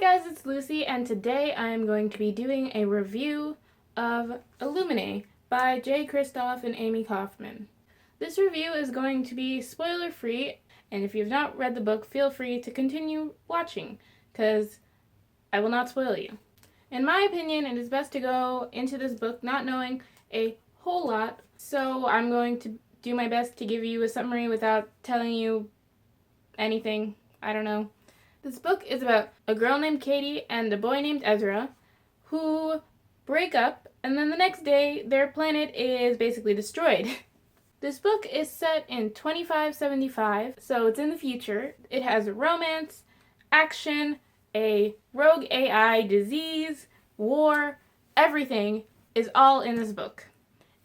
guys, it's Lucy, and today I'm going to be doing a review of Illuminae by Kristoff and Amie Kaufman. This review is going to be spoiler-free, and if you've not read the book, feel free to continue watching, because I will not spoil you. In my opinion, it is best to go into this book not knowing a whole lot, so I'm going to do my best to give you a summary without telling you anything. I don't know. This book is about a girl named Katie and a boy named Ezra who break up, and then the next day their planet is basically destroyed. This book is set in 2575, so it's in the future. It has romance, action, a rogue AI, disease, war, everything is all in this book.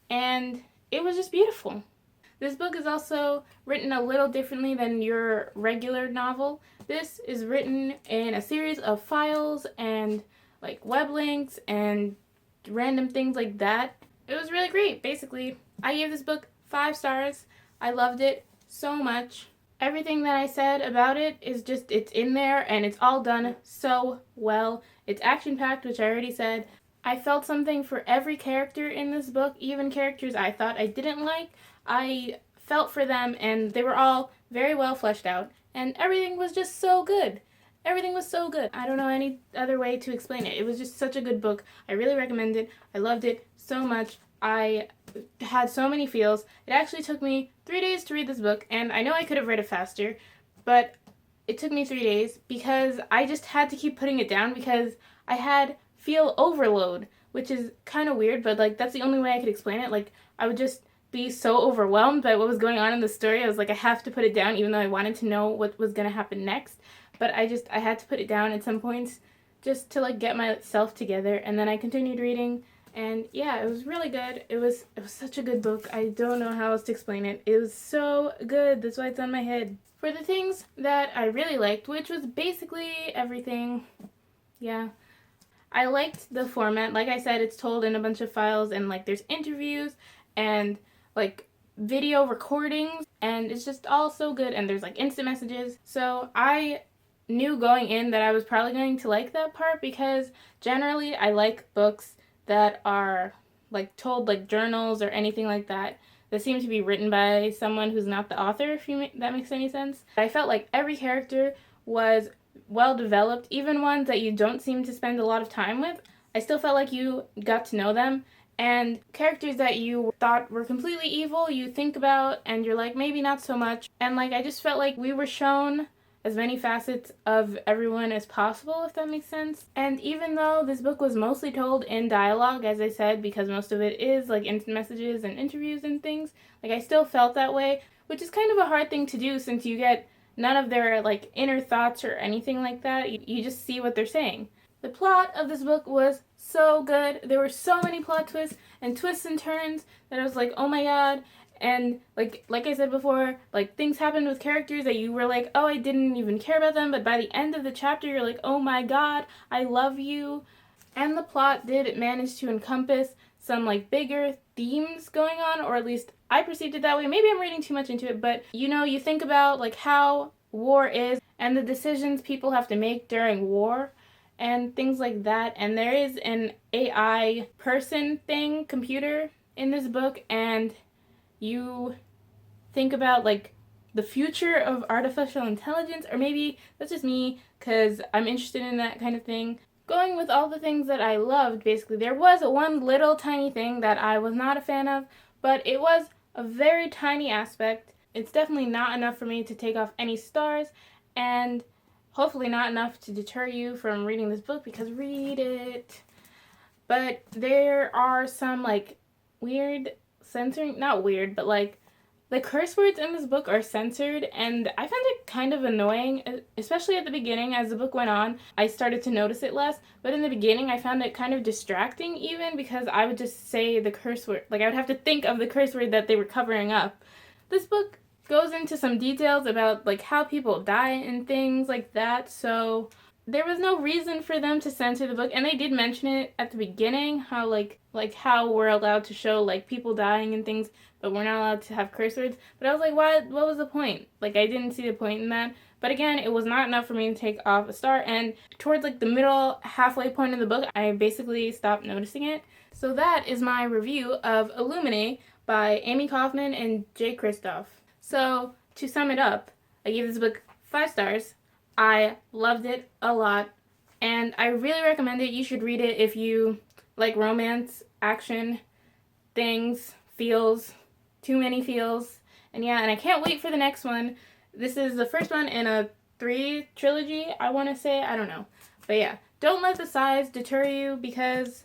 And it was just beautiful. This book is also written a little differently than your regular novel. This is written in a series of files and like web links and random things like that. It was really great. Basically, I gave this book 5 stars. I loved it so much. Everything that I said about it is just, it's in there and it's all done so well. It's action-packed, which I already said. I felt something for every character in this book, even characters I thought I didn't like. I felt for them, and they were all very well fleshed out, and everything was just so good. Everything was so good. I don't know any other way to explain it. It was just such a good book. I really recommend it. I loved it so much. I had so many feels. It actually took me 3 days to read this book, and I know I could have read it faster, but it took me 3 days because I just had to keep putting it down because I had feel overload, which is kind of weird, but like that's the only way I could explain it. Like I would just be so overwhelmed by what was going on in the story. I was like, I have to put it down even though I wanted to know what was going to happen next. But I had to put it down at some points just to like get myself together, and then I continued reading, and yeah, it was really good. It was such a good book. I don't know how else to explain it. It was so good. That's why it's on my head. For the things that I really liked, which was basically everything, yeah. I liked the format. Like I said, it's told in a bunch of files, and like there's interviews and like video recordings, and it's just all so good, and there's like instant messages. So I knew going in that I was probably going to like that part because generally I like books that are like told like journals or anything like that seem to be written by someone who's not the author, if that makes any sense. I felt like every character was well developed, even ones that you don't seem to spend a lot of time with. I still felt like you got to know them, and characters that you thought were completely evil, you think about and you're like, maybe not so much. And like I just felt like we were shown as many facets of everyone as possible, if that makes sense. And even though this book was mostly told in dialogue, as I said, because most of it is like instant messages and interviews and things, like I still felt that way, which is kind of a hard thing to do since you get none of their like inner thoughts or anything like that. You just see what they're saying. The plot of this book was so good. There were so many plot twists and turns that I was like, oh my god. And like I said before, like things happened with characters that you were like, oh, I didn't even care about them, but by the end of the chapter you're like, oh my god, I love you. And the plot did manage to encompass some like bigger themes going on, or at least I perceived it that way. Maybe I'm reading too much into it, but you know, you think about like how war is and the decisions people have to make during war and things like that. And there is an AI person thing, computer, in this book, and you think about like the future of artificial intelligence, or maybe that's just me because I'm interested in that kind of thing. Going with all the things that I loved, basically, there was one little tiny thing that I was not a fan of, but it was a very tiny aspect. It's definitely not enough for me to take off any stars, and hopefully not enough to deter you from reading this book, because read it. But there are some like weird censoring, not weird, but like the curse words in this book are censored, and I found it kind of annoying, especially at the beginning. As the book went on, I started to notice it less, but in the beginning I found it kind of distracting even, because I would just say the curse word, like I would have to think of the curse word that they were covering up. This book goes into some details about like how people die and things like that, so there was no reason for them to censor the book. And they did mention it at the beginning, how like how we're allowed to show like people dying and things, but we're not allowed to have curse words. But I was like, what was the point? Like I didn't see the point in that. But again, it was not enough for me to take off a star, and towards like the middle halfway point of the book, I basically stopped noticing it. So that is my review of Illuminae by Amie Kaufman and J. Kristoff. So to sum it up, I gave this book 5 stars. I loved it a lot, and I really recommend it. You should read it if you like romance, action, things, feels, too many feels. And yeah, and I can't wait for the next one. This is the first one in a 3 trilogy, I want to say. I don't know. But yeah, don't let the size deter you, because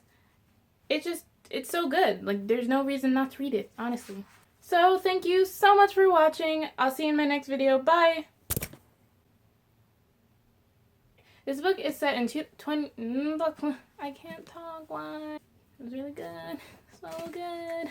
it's so good. Like, there's no reason not to read it, honestly. So, thank you so much for watching. I'll see you in my next video. Bye! This book is set in 20... I can't talk. Why? It was really good. So good.